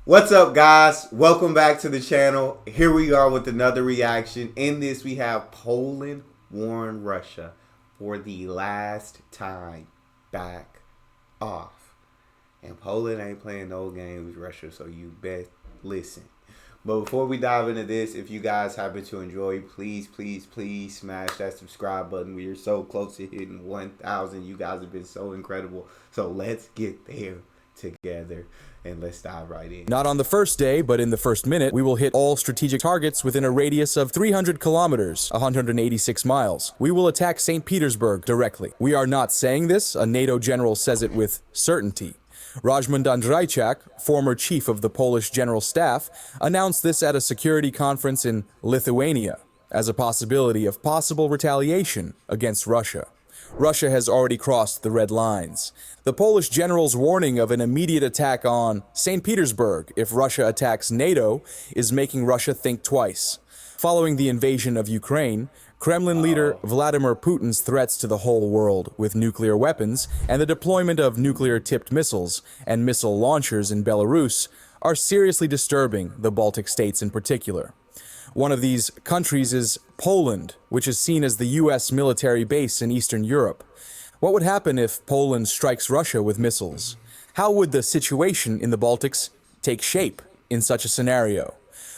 What's up, guys? Welcome back to the channel. Here we are with another reaction. In this, we have Poland warned Russia for the last time back off. And Poland ain't playing no games with Russia, so you best listen. But before we dive into this, if you guys happen to enjoy, please smash that subscribe button. We are so close to hitting 1,000. You guys have been so incredible. So let's get there together. And let's dive right in. Not on the first day, but in the first minute, we will hit all strategic targets within a radius of 300 kilometers, 186 miles. We will attack St. Petersburg directly. We are not saying this. A NATO general says it with certainty. Rajmund Andrzejczak, former chief of the Polish General Staff, announced this at a security conference in Lithuania as a possibility of possible retaliation against Russia. Russia has already crossed the red lines. The Polish general's warning of an immediate attack on St. Petersburg if Russia attacks NATO is making Russia think twice. Following the invasion of Ukraine, Kremlin leader Vladimir Putin's threats to the whole world with nuclear weapons and the deployment of nuclear-tipped missiles and missile launchers in Belarus are seriously disturbing the Baltic states in particular. One of these countries is Poland, which is seen as the US military base in Eastern Europe. What would happen if Poland strikes Russia with missiles? How would the situation in the Baltics take shape in such a scenario?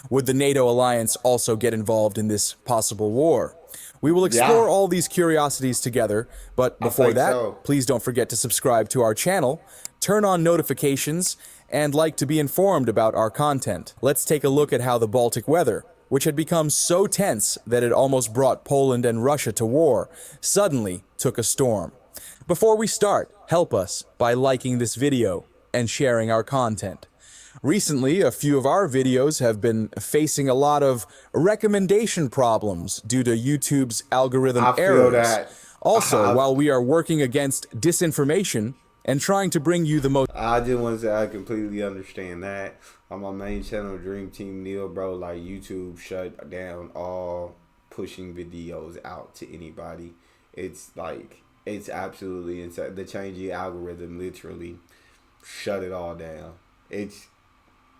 Would the NATO alliance also get involved in this possible war? We will explore all these curiosities together, but before that, please don't forget to subscribe to our channel, turn on notifications, and like to be informed about our content. Let's take a look at how the Baltic weather, which had become so tense that it almost brought Poland and Russia to war, suddenly took a storm. Before we start, help us by liking this video and sharing our content. Recently, a few of our videos have been facing a lot of recommendation problems due to YouTube's algorithm errors. Also, while we are working against disinformation and trying to bring you the most... I just want to say I completely understand that. On my main channel, Dream Team Neil, bro, like YouTube shut down all pushing videos out to anybody. It's like, it's absolutely insane. The changing algorithm literally shut it all down. It's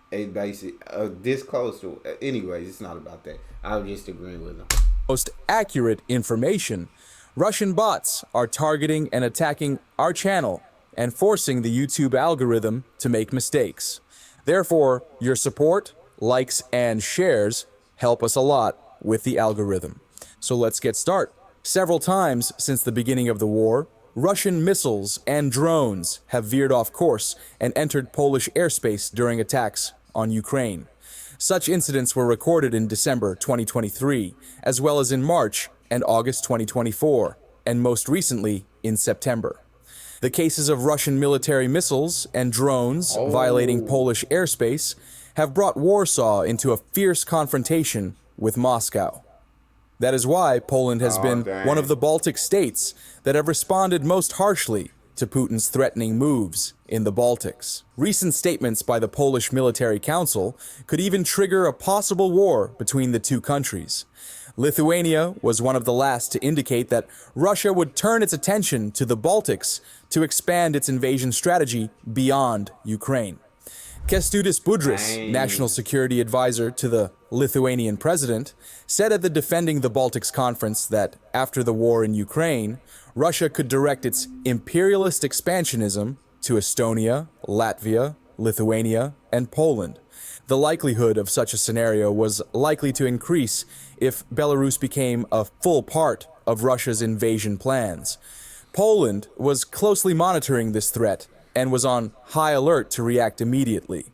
basic, this close to, anyways, it's not about that. I'm just agreeing with them. Most accurate information. Russian bots are targeting and attacking our channel and forcing the YouTube algorithm to make mistakes. Therefore, your support, likes, and shares help us a lot with the algorithm. So let's get started. Several times since the beginning of the war, Russian missiles and drones have veered off course and entered Polish airspace during attacks on Ukraine. Such incidents were recorded in December 2023, as well as in March and August 2024, and most recently in September. The cases of Russian military missiles and drones violating Polish airspace have brought Warsaw into a fierce confrontation with Moscow. That is why Poland has been one of the Baltic states that have responded most harshly to Putin's threatening moves in the Baltics. Recent statements by the Polish Military Council could even trigger a possible war between the two countries. Lithuania was one of the last to indicate that Russia would turn its attention to the Baltics to expand its invasion strategy beyond Ukraine. Kęstutis Budrys, national security advisor to the Lithuanian president, said at the Defending the Baltics conference that after the war in Ukraine, Russia could direct its imperialist expansionism to Estonia, Latvia, Lithuania, and Poland. The likelihood of such a scenario was likely to increase if Belarus became a full part of Russia's invasion plans. Poland was closely monitoring this threat and was on high alert to react immediately.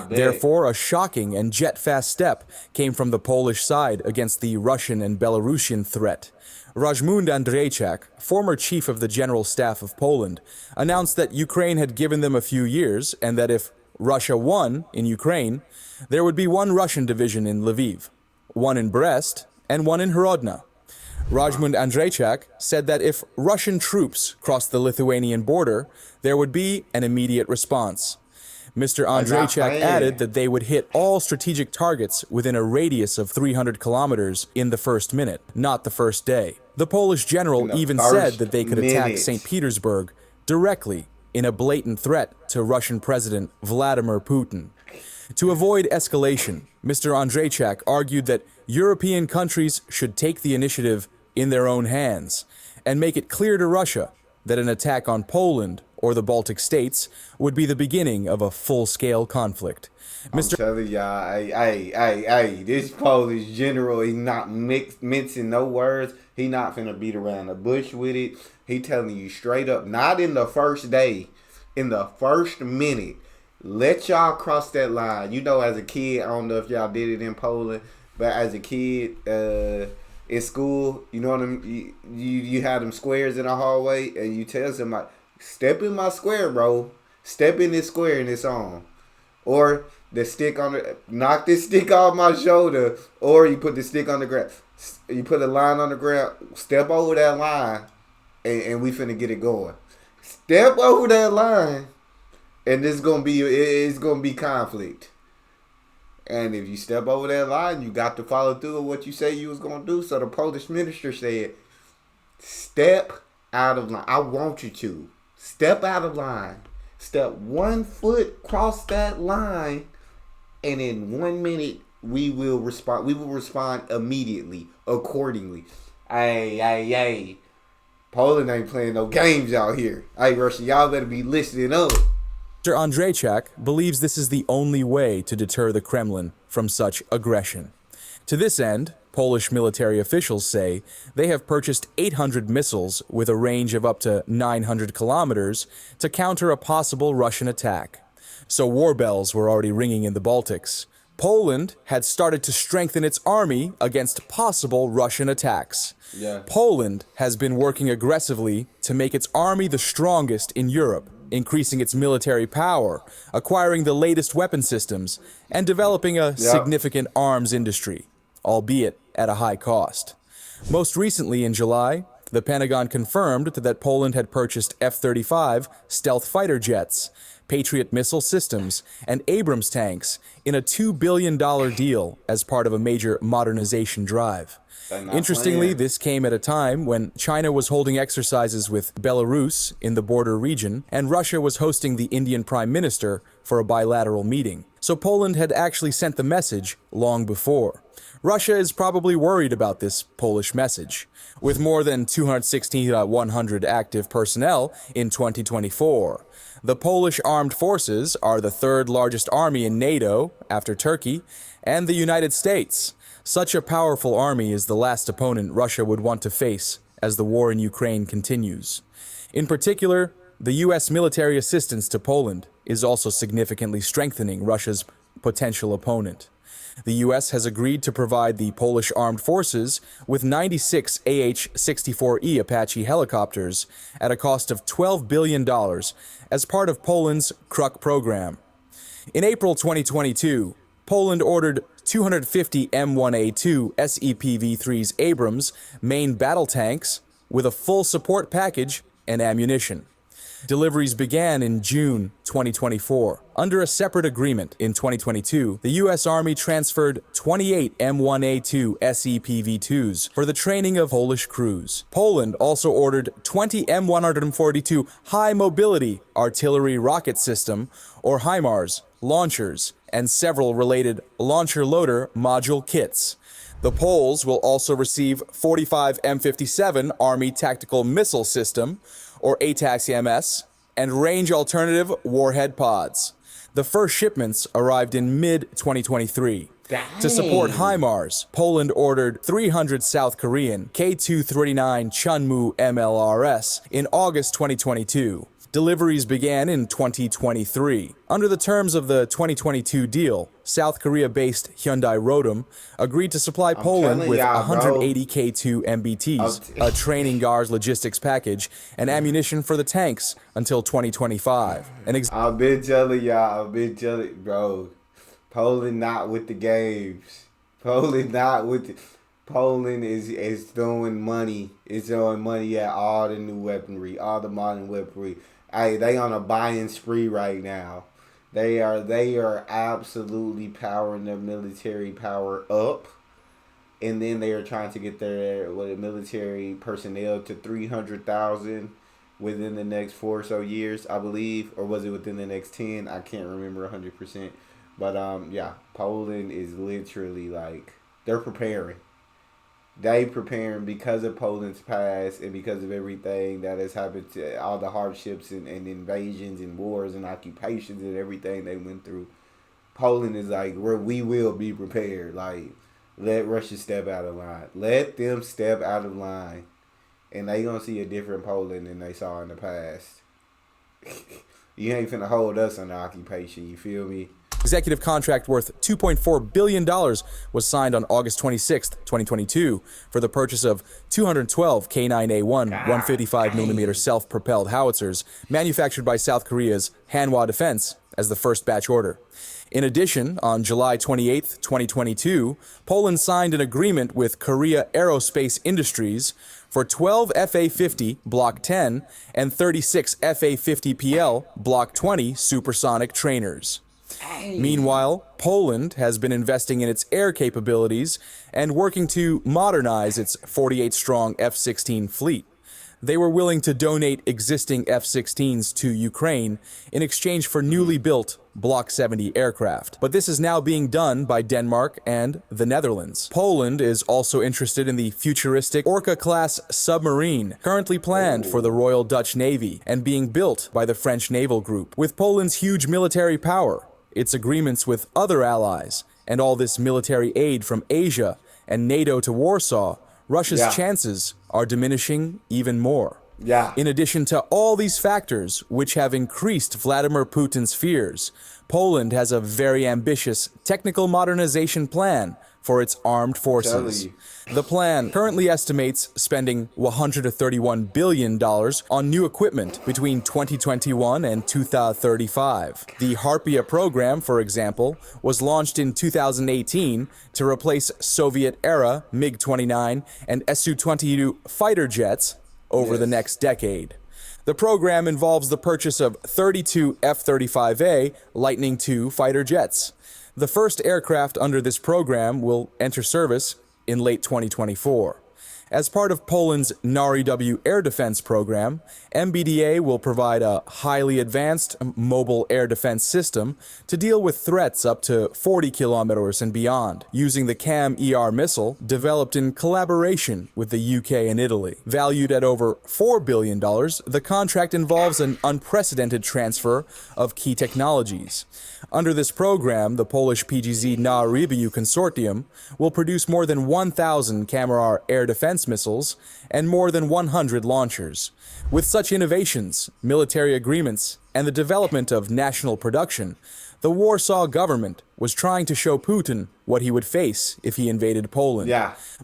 Therefore, a shocking and jet-fast step came from the Polish side against the Russian and Belarusian threat. Rajmund Andrzejczak, former chief of the General Staff of Poland, announced that Ukraine had given them a few years and that if Russia won in Ukraine, there would be one Russian division in Lviv, one in Brest, and one in Hrodna. Rajmund Andrzejczak said that if Russian troops crossed the Lithuanian border, there would be an immediate response. Mr. Andrzejczak added that they would hit all strategic targets within a radius of 300 kilometers in the first minute, not the first day. The Polish general even said that they could attack St. Petersburg directly in a blatant threat to Russian President Vladimir Putin. To avoid escalation, Mr. Andrzejczak argued that European countries should take the initiative in their own hands and make it clear to Russia that an attack on Poland or the Baltic states would be the beginning of a full-scale conflict. I'm telling y'all, hey, this Polish general, he not mincing no words. He not finna beat around the bush with it. He telling you straight up, not in the first day, in the first minute, let y'all cross that line. You know, as a kid, I don't know if y'all did it in Poland, but as a kid, in school, you know what I mean? You had them squares in the hallway, and you tell somebody, step in my square, bro. Step in this square and it's on. Or the stick on the, knock this stick off my shoulder, or you put the stick on the ground. You put a line on the ground, step over that line, and we finna get it going. Step over that line, and it's gonna be conflict. And if you step over that line, you got to follow through with what you say you was gonna do. So the Polish minister said, step out of line. I want you to step out of line. Step 1 foot cross that line, and in 1 minute we will respond. We will respond immediately, accordingly. Hey. Poland ain't playing no games out here. Hey, Russia, y'all better be listening up. Mr. Andrzejczak believes this is the only way to deter the Kremlin from such aggression. To this end, Polish military officials say they have purchased 800 missiles with a range of up to 900 kilometers to counter a possible Russian attack. So war bells were already ringing in the Baltics. Poland had started to strengthen its army against possible Russian attacks. Yeah. Poland has been working aggressively to make its army the strongest in Europe, increasing its military power, acquiring the latest weapon systems, and developing a significant arms industry, albeit at a high cost. Most recently in July, the Pentagon confirmed that Poland had purchased F-35 stealth fighter jets, Patriot missile systems, and Abrams tanks in a $2 billion deal as part of a major modernization drive. Interestingly, this came at a time when China was holding exercises with Belarus in the border region, and Russia was hosting the Indian Prime Minister for a bilateral meeting. So Poland had actually sent the message long before. Russia is probably worried about this Polish message. With more than 216,100 active personnel in 2024, the Polish armed forces are the third largest army in NATO, after Turkey, and the United States. Such a powerful army is the last opponent Russia would want to face as the war in Ukraine continues. In particular, the U.S. military assistance to Poland is also significantly strengthening Russia's potential opponent. The U.S. has agreed to provide the Polish armed forces with 96 AH-64E Apache helicopters at a cost of $12 billion as part of Poland's Kruk program. In April 2022, Poland ordered 250 M1A2 SEPV-3s Abrams main battle tanks with a full support package and ammunition. Deliveries began in June 2024. Under a separate agreement in 2022, the U.S. Army transferred 28 M1A2 SEPV-2s for the training of Polish crews. Poland also ordered 20 M142 high-mobility artillery rocket system, or HIMARS, launchers, and several related launcher-loader module kits. The Poles will also receive 45 M57 Army Tactical Missile System, or ATACMS, and range alternative warhead pods. The first shipments arrived in mid-2023. To support HIMARS, Poland ordered 300 South Korean K2-39 Chunmoo MLRS in August 2022. Deliveries began in 2023. Under the terms of the 2022 deal, South Korea-based Hyundai Rotem agreed to supply Poland with 180 K2 MBTs, a training guards logistics package, and ammunition for the tanks until 2025. I've been telling y'all, bro. Poland not with the games. Poland is throwing money. It's throwing money at all the new weaponry, all the modern weaponry. Hey, they on a buying spree right now. They are absolutely powering their military power up, and then they are trying to get their military personnel to 300,000 within the next 4 or so years, I believe, or was it within the next 10? I can't remember 100%. But yeah, Poland is literally like they're preparing. They preparing because of Poland's past and because of everything that has happened to all the hardships and invasions and wars and occupations and everything they went through. Poland is like where we will be prepared. Like let Russia step out of line. Let them step out of line, and they gonna see a different Poland than they saw in the past. You ain't finna hold us under occupation. You feel me? Executive contract worth $2.4 billion was signed on August 26, 2022, for the purchase of 212 K9A1 155mm self-propelled howitzers manufactured by South Korea's Hanwha Defense as the first batch order. In addition, on July 28, 2022, Poland signed an agreement with Korea Aerospace Industries for 12 FA-50 Block 10 and 36 FA-50PL Block 20 supersonic trainers. Meanwhile, Poland has been investing in its air capabilities and working to modernize its 48-strong F-16 fleet. They were willing to donate existing F-16s to Ukraine in exchange for newly built Block 70 aircraft. But this is now being done by Denmark and the Netherlands. Poland is also interested in the futuristic Orca-class submarine, currently planned for the Royal Dutch Navy and being built by the French naval group. With Poland's huge military power, its agreements with other allies, and all this military aid from Asia and NATO to Warsaw, Russia's chances are diminishing even more. In addition to all these factors, which have increased Vladimir Putin's fears, Poland has a very ambitious technical modernization plan for its armed forces. The plan currently estimates spending $131 billion on new equipment between 2021 and 2035. The Harpia program, for example, was launched in 2018 to replace Soviet-era MiG-29 and Su-22 fighter jets over the next decade. The program involves the purchase of 32 F-35A Lightning II fighter jets. The first aircraft under this program will enter service in late 2024. As part of Poland's NARI-W air defense program, MBDA will provide a highly advanced mobile air defense system to deal with threats up to 40 kilometers and beyond, using the CAM-ER missile developed in collaboration with the UK and Italy. Valued at over $4 billion, the contract involves an unprecedented transfer of key technologies. Under this program, the Polish PGZ NARI-W consortium will produce more than 1,000 Kamar air defense missiles and more than 100 launchers. With such innovations, military agreements, and the development of national production, the Warsaw government was trying to show Putin what he would face if he invaded Poland.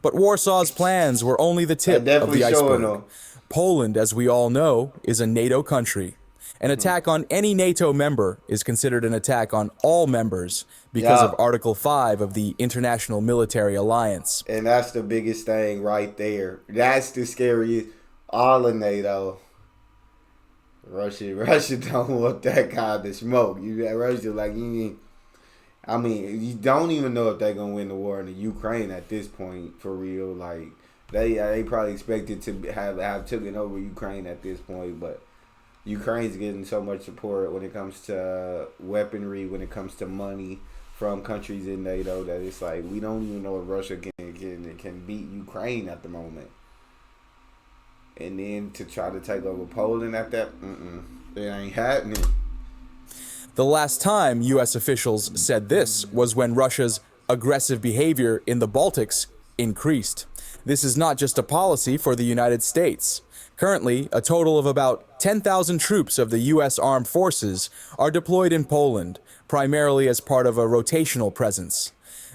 But Warsaw's plans were only the tip of the iceberg. Poland, as we all know, is a NATO country. An attack on any NATO member is considered an attack on all members because of Article 5 of the International Military Alliance. And that's the biggest thing right there. That's the scariest. All of NATO. Russia don't want that kind of smoke. You got Russia like you don't even know if they're gonna win the war in the Ukraine at this point for real. Like they probably expected to have taken over Ukraine at this point, but Ukraine's getting so much support when it comes to weaponry, when it comes to money from countries in NATO that it's like we don't even know if Russia can beat Ukraine at the moment. And then to try to take over Poland at that, it ain't happening. The last time U.S. officials said this was when Russia's aggressive behavior in the Baltics increased. This is not just a policy for the United States. Currently, a total of about 10,000 troops of the U.S. Armed Forces are deployed in Poland, primarily as part of a rotational presence.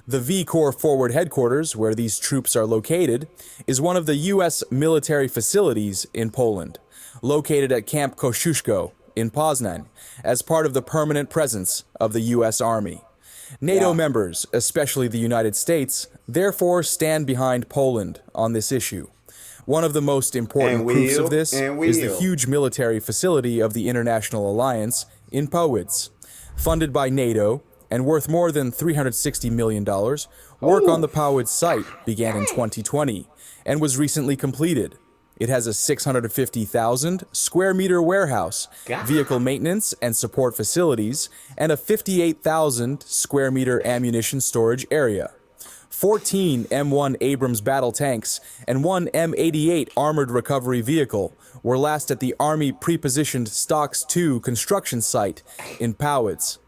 The V Corps Forward Headquarters, where these troops are located, is one of the U.S. military facilities in Poland, located at Camp Kosciuszko in Poznan, as part of the permanent presence of the U.S. Army. NATO members, especially the United States, therefore stand behind Poland on this issue. One of the most important proofs of this is the huge military facility of the International Alliance in Powidz. Funded by NATO and worth more than $360 million, work on the Powidz site began in 2020 and was recently completed. It has a 650,000 square meter warehouse, God. vehicle maintenance and support facilities, and a 58,000 square meter ammunition storage area. 14 M1 Abrams battle tanks and one M88 armored recovery vehicle were last at the Army Prepositioned Stocks 2 construction site in Powidz.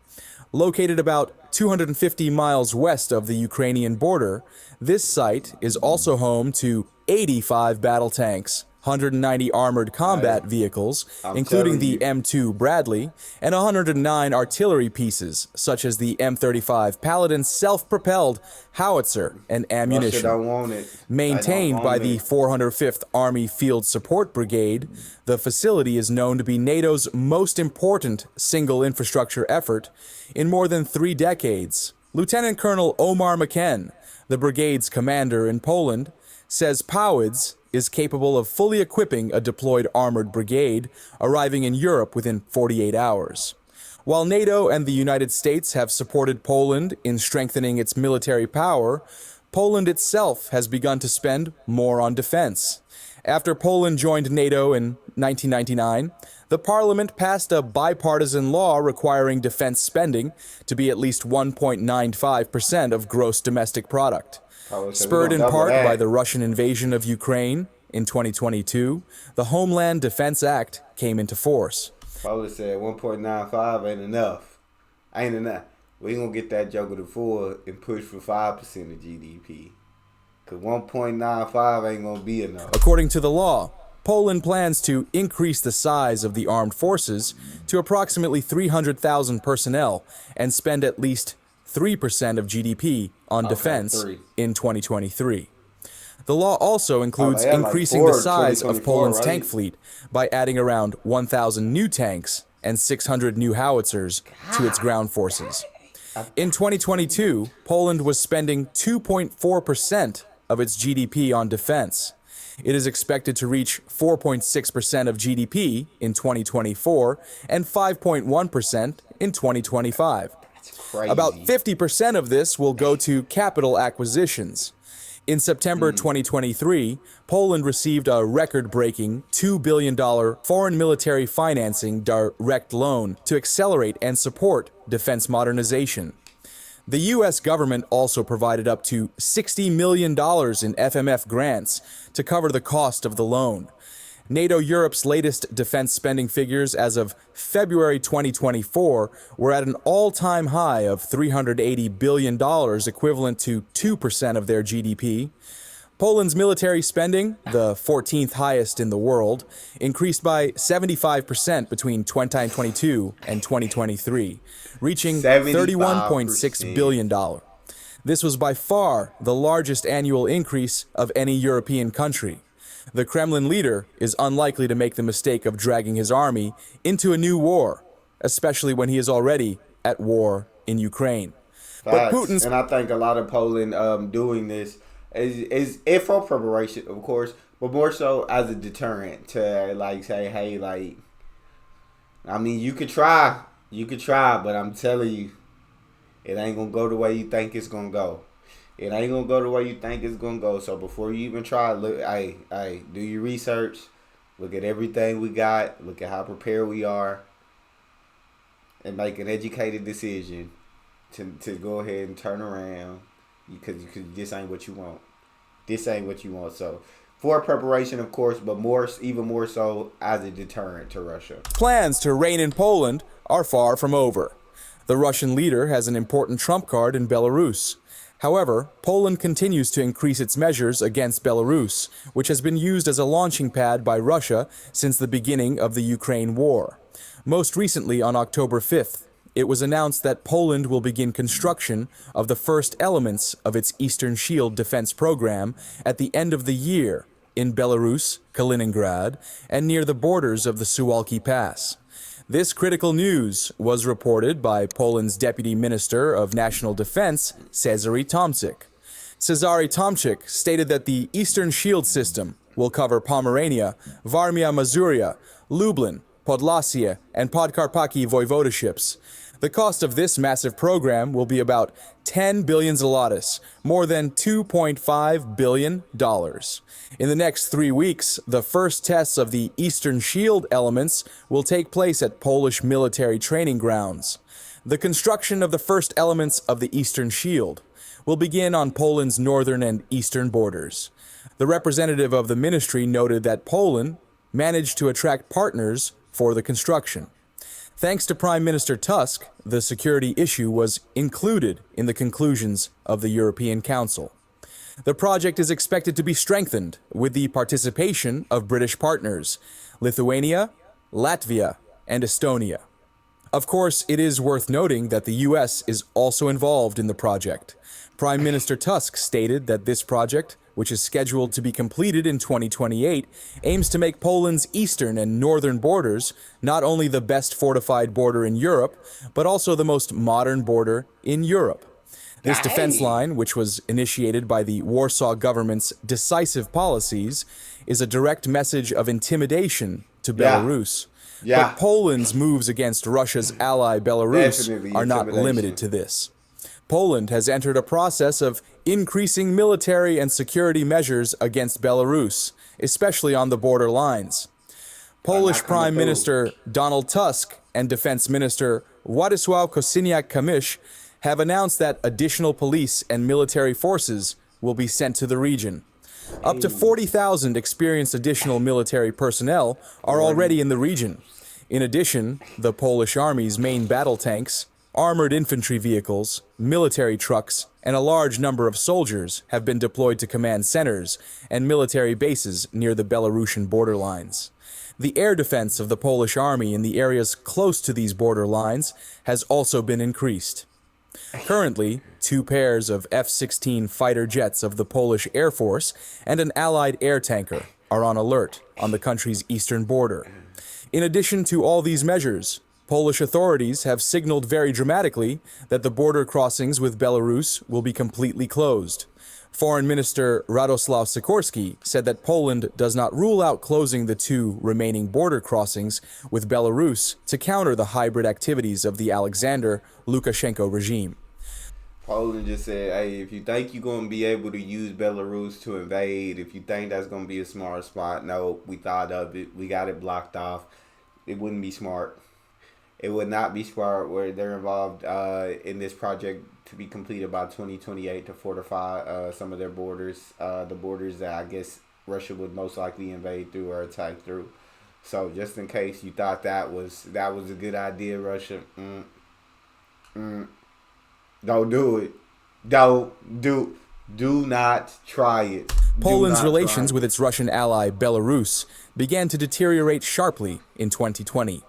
Located about 250 miles west of the Ukrainian border, this site is also home to 85 battle tanks, 190 armored combat vehicles, including the M2 Bradley, and 109 artillery pieces, such as the M35 Paladin self-propelled howitzer and ammunition. Russia don't want it. Maintained by the 405th Army Field Support Brigade, the facility is known to be NATO's most important single infrastructure effort in more than 3 decades. Lieutenant Colonel Omar McKen, the brigade's commander in Poland, says Powidz is capable of fully equipping a deployed armored brigade, arriving in Europe within 48 hours. While NATO and the United States have supported Poland in strengthening its military power, Poland itself has begun to spend more on defense. After Poland joined NATO in 1999, the parliament passed a bipartisan law requiring defense spending to be at least 1.95% of gross domestic product. Spurred in part by the Russian invasion of Ukraine in 2022, the Homeland Defense Act came into force. Poland said 1.95 ain't enough. Ain't enough. We gonna get that joker to full and push for 5% of GDP. Cause 1.95 ain't gonna be enough. According to the law, Poland plans to increase the size of the armed forces to approximately 300,000 personnel and spend at least 3% of GDP on defense in 2023. The law also includes increasing the size of Poland's tank fleet by adding around 1,000 new tanks and 600 new howitzers to its ground forces. In 2022, Poland was spending 2.4% of its GDP on defense. It is expected to reach 4.6% of GDP in 2024 and 5.1% in 2025. About 50% of this will go to capital acquisitions. In September 2023, Poland received a record-breaking $2 billion foreign military financing direct loan to accelerate and support defense modernization. The U.S. government also provided up to $60 million in FMF grants to cover the cost of the loan. NATO Europe's latest defense spending figures as of February 2024 were at an all-time high of $380 billion, equivalent to 2% of their GDP. Poland's military spending, the 14th highest in the world, increased by 75% between 2022 and 2023, reaching $31.6 billion. This was by far the largest annual increase of any European country. The Kremlin leader is unlikely to make the mistake of dragging his army into a new war, especially when he is already at war in Ukraine. But Putin's... And I think a lot of Poland doing this is for preparation, of course, but more so as a deterrent to like say, hey, like, I mean, you could try, but I'm telling you, it ain't gonna go the way you think it's gonna go. It ain't gonna go the way you think it's gonna go. So before you even try, look, hey, do your research. Look at everything we got. Look at how prepared we are, and make an educated decision to go ahead and turn around, because this ain't what you want. This ain't what you want. So for preparation, of course, but even more so as a deterrent to Russia. Plans to reign in Poland are far from over. The Russian leader has an important trump card in Belarus. However, Poland continues to increase its measures against Belarus, which has been used as a launching pad by Russia since the beginning of the Ukraine war. Most recently, on October 5th, it was announced that Poland will begin construction of the first elements of its Eastern Shield defense program at the end of the year in Belarus, Kaliningrad, and near the borders of the Suwalki Pass. This critical news was reported by Poland's Deputy Minister of National Defense, Cezary Tomczyk. Cezary Tomczyk stated that the Eastern Shield system will cover Pomerania, Warmia Mazuria, Lublin, Podlasie, and Podkarpacie voivodeships. The cost of this massive program will be about 10 billion zlotys, more than $2.5 billion. In the next 3 weeks, the first tests of the Eastern Shield elements will take place at Polish military training grounds. The construction of the first elements of the Eastern Shield will begin on Poland's northern and eastern borders. The representative of the ministry noted that Poland managed to attract partners for the construction. Thanks to Prime Minister Tusk, the security issue was included in the conclusions of the European Council. The project is expected to be strengthened with the participation of British partners, Lithuania, Latvia, and Estonia. Of course, it is worth noting that the US is also involved in the project. Prime Minister Tusk stated that this project, which is scheduled to be completed in 2028, aims to make Poland's eastern and northern borders not only the best fortified border in Europe, but also the most modern border in Europe. This defense line, which was initiated by the Warsaw government's decisive policies, is a direct message of intimidation to Belarus. But Poland's moves against Russia's ally Belarus are not limited to this. Poland has entered a process of increasing military and security measures against Belarus, especially on the border lines. Polish Prime Minister Donald Tusk and Defense Minister Władysław Kosiniak-Kamysz have announced that additional police and military forces will be sent to the region. Up to 40,000 experienced additional military personnel are already in the region. In addition, the Polish Army's main battle tanks, armored infantry vehicles, military trucks, and a large number of soldiers have been deployed to command centers and military bases near the Belarusian border lines. The air defense of the Polish Army in the areas close to these border lines has also been increased. Currently, 2 pairs of F-16 fighter jets of the Polish Air Force and an Allied air tanker are on alert on the country's eastern border. In addition to all these measures, Polish authorities have signaled very dramatically that the border crossings with Belarus will be completely closed. Foreign Minister Radosław Sikorski said that Poland does not rule out closing the 2 remaining border crossings with Belarus to counter the hybrid activities of the Alexander Lukashenko regime. Poland just said, hey, if you think you're going to be able to use Belarus to invade, if you think that's going to be a smart spot, no, we thought of it. We got it blocked off. It wouldn't be smart. It would not be smart where they're involved in this project to be completed by 2028 to fortify some of their borders, the borders that I guess Russia would most likely invade through or attack through. So just in case you thought that was a good idea, Russia, don't do it. Do not try it. Poland's relations with its Russian ally Belarus began to deteriorate sharply in 2020.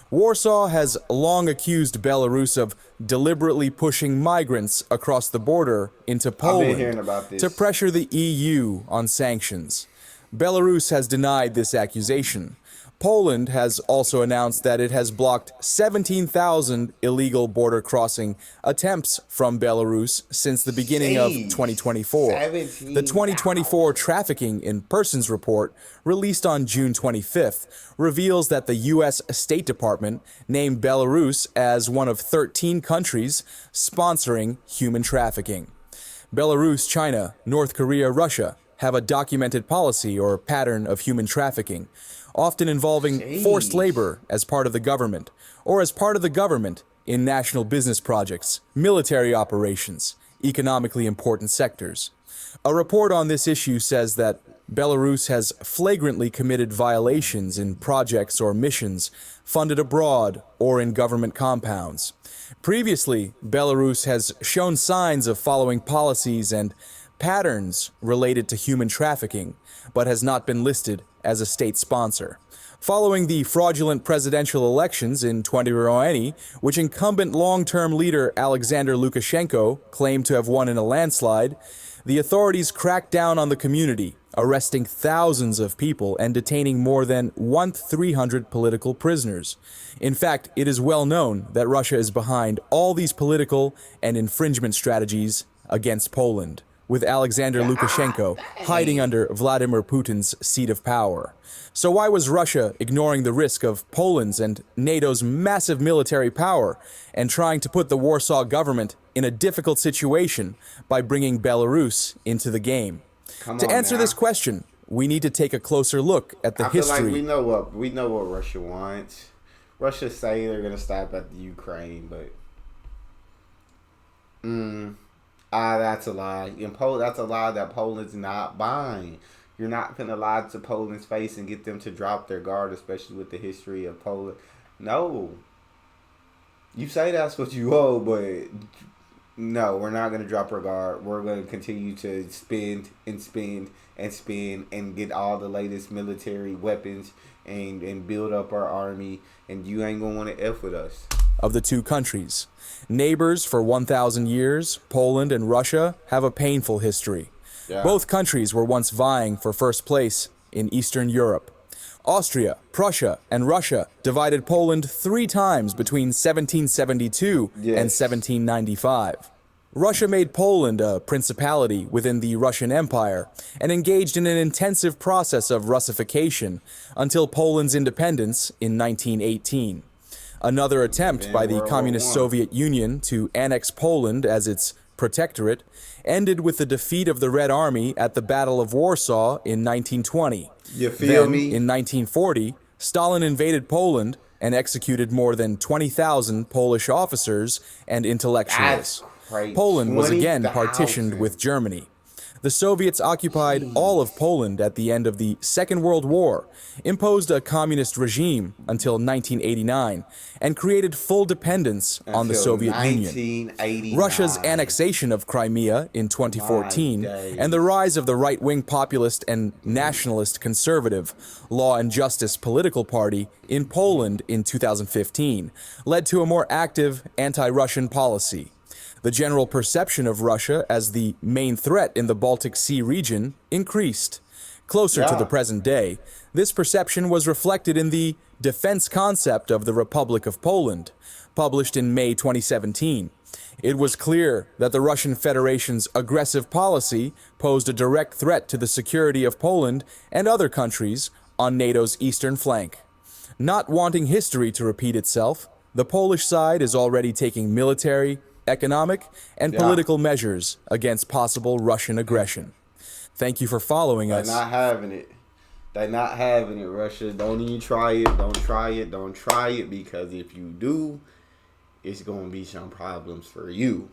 Warsaw has long accused Belarus of deliberately pushing migrants across the border into Poland to pressure the EU on sanctions. Belarus has denied this accusation. Poland has also announced that it has blocked 17,000 illegal border crossing attempts from Belarus since the beginning of 2024. The 2024 Trafficking in Persons report, released on June 25th, reveals that the U.S. State Department named Belarus as one of 13 countries sponsoring human trafficking. Belarus, China, North Korea, Russia have a documented policy or pattern of human trafficking, often involving forced labor as part of the government, or as part of the government in national business projects, military operations, economically important sectors. A report on this issue says that Belarus has flagrantly committed violations in projects or missions funded abroad or in government compounds. Previously, Belarus has shown signs of following policies and patterns related to human trafficking, but has not been listed as a state sponsor. Following the fraudulent presidential elections in 2020, which incumbent long-term leader Alexander Lukashenko claimed to have won in a landslide, the authorities cracked down on the community, arresting thousands of people and detaining more than 1,300 political prisoners. In fact, it is well known that Russia is behind all these political and infringement strategies against Poland. with Alexander Lukashenko hiding under Vladimir Putin's seat of power. So why was Russia ignoring the risk of Poland's and NATO's massive military power and trying to put the Warsaw government in a difficult situation by bringing Belarus into the game? To answer this question, we need to take a closer look at the history. I feel like we know what Russia wants. Russia say they're gonna stop at the Ukraine, but that's a lie. That's a lie that Poland's not buying. You're not gonna lie to Poland's face and get them to drop their guard, especially with the history of Poland. No. You say that's what you owe, but no, we're not going to drop our guard. We're going to continue to spend and spend and spend and get all the latest military weapons and build up our army. And you ain't going to want to F with us. Of the two countries, neighbors for 1,000 years, Poland and Russia have a painful history. Yeah. Both countries were once vying for first place in Eastern Europe. Austria, Prussia, and Russia divided Poland 3 times between 1772 and 1795. Russia made Poland a principality within the Russian Empire and engaged in an intensive process of Russification until Poland's independence in 1918. Another attempt by the Communist Soviet Union to annex Poland as its protectorate ended with the defeat of the Red Army at the Battle of Warsaw in 1920. You feel me? In 1940, Stalin invaded Poland and executed more than 20,000 Polish officers and intellectuals. Poland was again partitioned with Germany. The Soviets occupied all of Poland at the end of the Second World War, imposed a communist regime until 1989, and created full dependence on the Soviet Union. Russia's annexation of Crimea in 2014 and the rise of the right-wing populist and nationalist conservative Law and Justice political party in Poland in 2015 led to a more active anti-Russian policy. The general perception of Russia as the main threat in the Baltic Sea region increased. Closer to the present day, this perception was reflected in the Defense Concept of the Republic of Poland, published in May 2017. It was clear that the Russian Federation's aggressive policy posed a direct threat to the security of Poland and other countries on NATO's eastern flank. Not wanting history to repeat itself, the Polish side is already taking military, economic, and political measures against possible Russian aggression. Thank you for following us. They're not having it. They're not having it, Russia. Don't even try it. Don't try it. Don't try it, because if you do, it's going to be some problems for you.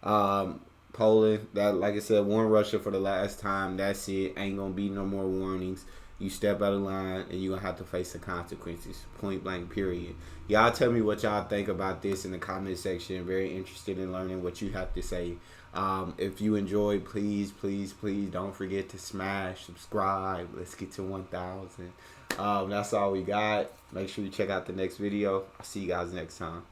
Poland, that, like I said, warned Russia for the last time. That's it. Ain't going to be no more warnings. You step out of line and you're going to have to face the consequences. Point blank, period. Y'all tell me what y'all think about this in the comment section. Very interested in learning what you have to say. If you enjoyed, please, please, please don't forget to smash, subscribe. Let's get to 1,000. That's all we got. Make sure you check out the next video. I'll see you guys next time.